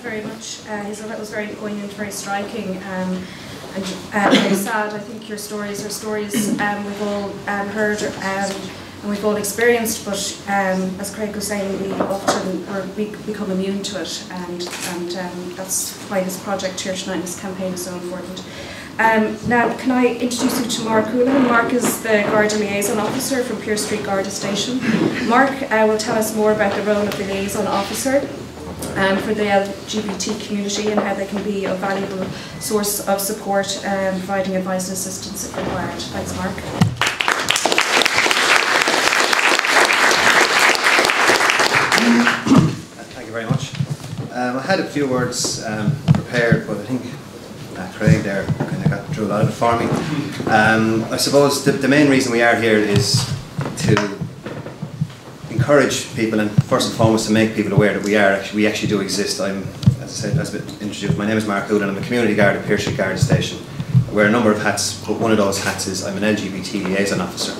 you very much. Hazel, that was very poignant, very striking, and very sad. I think your stories are stories we've all heard and we've all experienced, but as Craig was saying, we become immune to it, and that's why this project here tonight, this campaign, is so important. Now, can I introduce you to Mark Houlihan? Mark is the Garda Liaison Officer from Pearse Street Garda Station. Mark will tell us more about the role of the Liaison Officer for the LGBT community and how they can be a valuable source of support, providing advice and assistance if required. Thanks, Mark. Thank you very much. I had a few words prepared, but I think Craig there kind of got through a lot of it for me. I suppose the main reason we are here is to encourage people, and first and foremost to make people aware that we actually do exist. As I said, as I've been introduced, my name is Mark Houlihan. I'm a community guard at Pearse Street Garda Station. I wear a number of hats, but one of those hats is I'm an LGBT liaison officer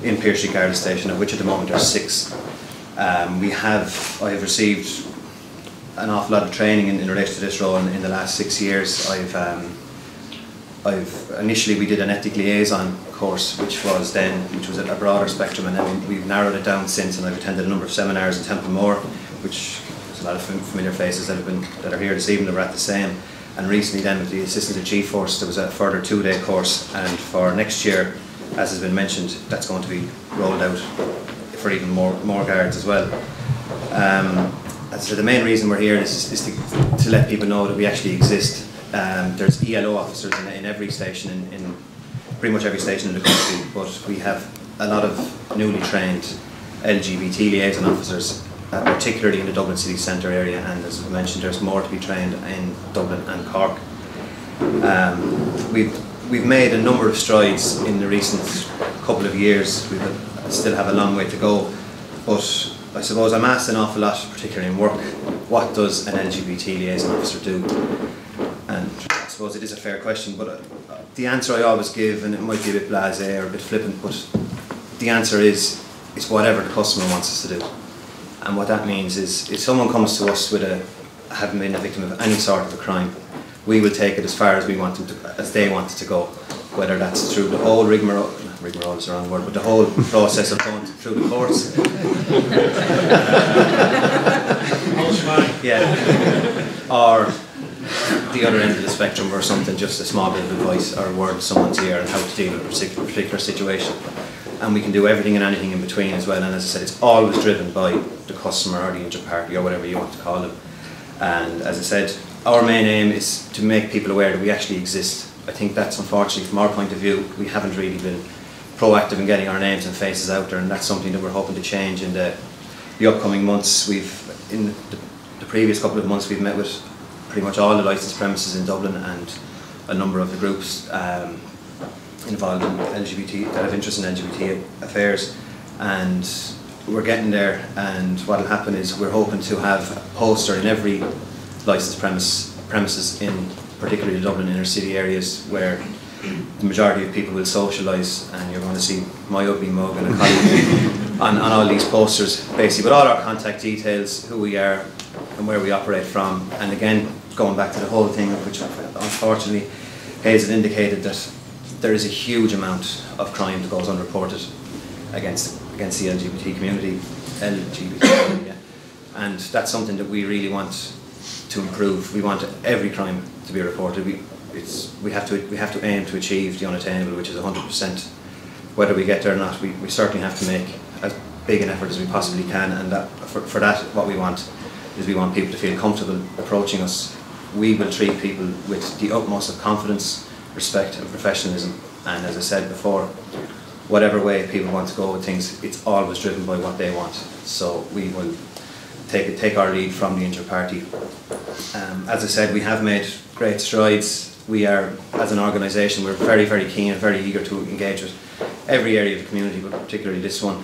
in Pearse Street Garda Station, of which at the moment there's 6. I have received an awful lot of training in relation to this role in the last 6 years. Initially we did an ethnic liaison course, which was a broader spectrum, and then we've narrowed it down since, and I've attended a number of seminars in Templemore, which there's a lot of familiar faces that are here this evening that were at the same. And recently then with the Assistant to Chief Force there was a further 2-day course, and for next year, as has been mentioned, that's going to be rolled out for even more guards as well. As I said, the main reason we're here is to let people know that we actually exist. There's ELO officers in every station, in pretty much every station in the country, but we have a lot of newly trained LGBT liaison officers, particularly in the Dublin city centre area, and as I mentioned, there's more to be trained in Dublin and Cork. We've made a number of strides in the recent couple of years. We still have a long way to go, but I suppose I'm asked an awful lot, particularly in work, what does an LGBT liaison officer do? And I suppose it is a fair question, but the answer I always give, and it might be a bit blasé or a bit flippant, but the answer is whatever the customer wants us to do. And what that means is, if someone comes to us with having been a victim of any sort of a crime, we will take it as far as we want them to, as they want it to go, whether that's through the whole rigmarole is the wrong word, but the whole process of going through the courts. Yeah. Or the other end of the spectrum, or something, just a small bit of advice or a word in someone's ear on how to deal with a particular situation. And we can do everything and anything in between as well. And as I said, it's always driven by the customer or the inter-party or whatever you want to call them. And as I said, our main aim is to make people aware that we actually exist. I think that's, unfortunately, from our point of view, we haven't really been proactive in getting our names and faces out there, and that's something that we're hoping to change in the upcoming months. In the previous couple of months, we've met with pretty much all the licensed premises in Dublin and a number of the groups involved in LGBT, that have interest in LGBT affairs, and we're getting there. And what will happen is we're hoping to have a poster in every licensed premises in particularly the Dublin inner city areas, where the majority of people will socialise, and you're going to see my ugly mug and a colleague on all these posters, basically with all our contact details, who we are and where we operate from. And again, going back to the whole thing, which unfortunately Hazel indicated, that there is a huge amount of crime that goes unreported against the LGBT community, yeah. And that's something that we really want to improve. We want every crime to be reported. We have to aim to achieve the unattainable, which is 100%. Whether we get there or not, we certainly have to make as big an effort as we possibly can. And that, for that, what we want is we want people to feel comfortable approaching us. We will treat people with the utmost of confidence, respect and professionalism. And as I said before, whatever way people want to go with things, it's always driven by what they want. So we will take our lead from the inter-party. As I said, we have made great strides. We are, as an organisation, we're very, very keen and very eager to engage with every area of the community, but particularly this one,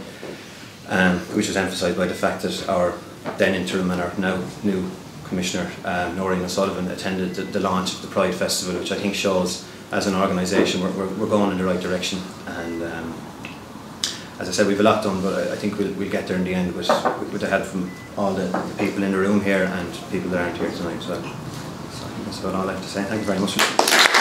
which was emphasised by the fact that our then interim and our now new Commissioner, Noreen O'Sullivan, attended the launch of the Pride Festival, which I think shows, as an organisation, we're going in the right direction. And as I said, we've a lot done, but I think we'll get there in the end with the help from all the people in the room here and people that aren't here tonight. So I think that's about all I have to say. Thank you very much.